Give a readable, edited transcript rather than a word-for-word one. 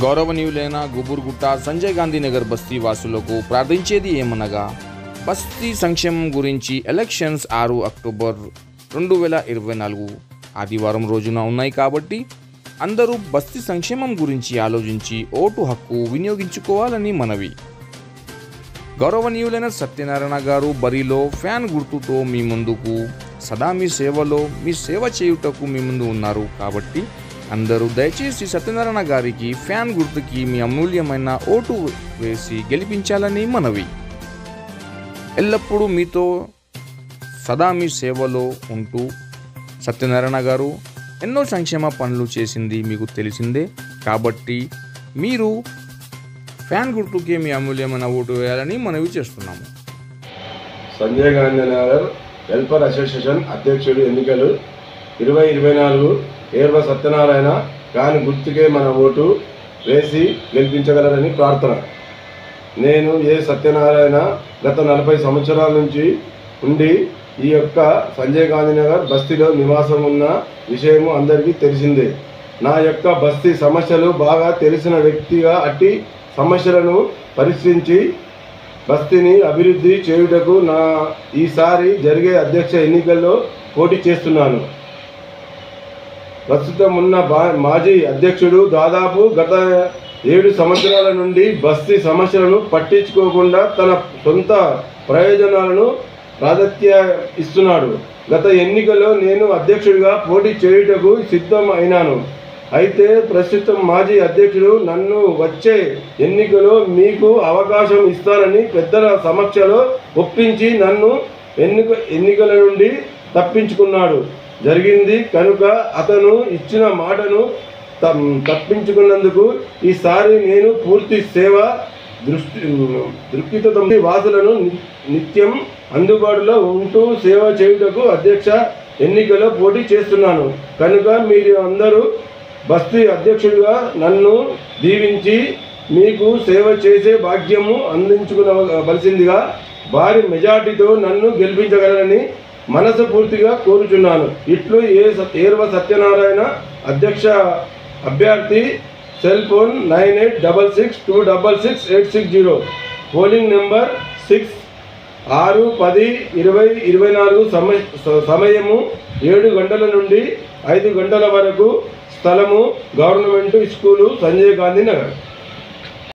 గౌరవనీయులైన గుబుర్గుట్ట సంజయ్ గాంధీ నగర్ బస్తీ వాసులకు ప్రార్థించేది ఏమనగా బస్తీ సంక్షేమం గురించి ఎలక్షన్స్ 6 అక్టోబర్ 2024 ఆదివారం రోజున ఉన్నాయి కాబట్టి అందరూ బస్తీ సంక్షేమం గురించి ఆలోచించి ఓటు హక్కు వినియోగించుకోవాలని మనవి. గౌరవనీయులైన సత్యనారాయణ గారు బరిలో ఫ్యాన్ గుర్తుతో మీ ముందుకు సదా మీ సేవలో మీ సేవ చేయుటకు మీ ముందు ఉన్నారు కాబట్టి అందరూ దయచేసి సత్యనారాయణ గారికి ఫ్యాన్ గుర్తుకి మీ అమూల్యమైన ఓటు వేసి గెలిపించాలని మనవి. ఎల్లప్పుడూ మీతో సదా మీ సేవలో ఉంటూ సత్యనారాయణ గారు ఎన్నో సంక్షేమ పనులు చేసింది మీకు తెలిసిందే కాబట్టి మీరు ఫ్యాన్ గుర్తుకి మీ అమూల్యమైన ఓటు వేయాలని మనవి చేస్తున్నాము. సంజయ్ గాంధీ నగర్ వెల్ఫేర్ అసోసియేషన్ అధ్యక్షుడు ఎన్నికలు 2024 ఏర్వ సత్యనారాయణ కాని గుర్తుకే మన ఓటు వేసి గెలిపించగలరని ప్రార్థన. నేను సత్యనారాయణ గత 40 సంవత్సరాల నుంచి ఉండి ఈ యొక్క సంజయ్ గాంధీ నగర్ బస్తీలో నివాసం ఉన్న విషయము అందరికీ తెలిసిందే. నా యొక్క బస్తీ సమస్యలు బాగా తెలిసిన వ్యక్తిగా అట్టి సమస్యలను పరిశీలించి బస్తీని అభివృద్ధి చేయుటకు ఈసారి జరిగే అధ్యక్ష ఎన్నికల్లో పోటీ చేస్తున్నాను. ప్రస్తుతం ఉన్న మాజీ అధ్యక్షుడు దాదాపు గత 7 సంవత్సరాల నుండి బస్తీ సమస్యలను పట్టించుకోకుండా తన సొంత ప్రయోజనాలను ప్రాధాన్యత ఇస్తున్నాడు. గత ఎన్నికల్లో నేను అధ్యక్షుడిగా పోటీ చేయుటకు సిద్ధం అయినాను. అయితే ప్రస్తుతం మాజీ అధ్యక్షుడు నన్ను వచ్చే ఎన్నికలో మీకు అవకాశం ఇస్తానని పెద్దల సమక్షంలో ఒప్పించి నన్ను ఎన్నికల నుండి తప్పించుకున్నాడు జరిగింది కనుక అతను ఇచ్చిన మాటను తప్పించుకున్నందుకు ఈసారి నేను పూర్తి సేవ దృక్పథంతో వాసులను నిత్యం అందుబాటులో ఉంటూ సేవ చేయుటకు అధ్యక్ష ఎన్నికలో పోటీ చేస్తున్నాను. కనుక మీరు అందరూ బస్తీ అధ్యక్షుడిగా నన్ను దీవించి మీకు సేవ చేసే భాగ్యము అందించుకోవలసిందిగా భారీ మెజార్టీతో నన్ను గెలిపించగలరని మనస్ఫూర్తిగా కోరుచున్నాను. ఇట్లు ఏర్వ సత్యనారాయణ అధ్యక్ష అభ్యర్థి. సెల్ ఫోన్ 9866266860, పోలింగ్ నెంబర్ 6/10/2024, సమయము 7 గంటల నుండి 5 గంటల వరకు, స్థలము గవర్నమెంట్ స్కూలు సంజయ్ గాంధీ నగర్.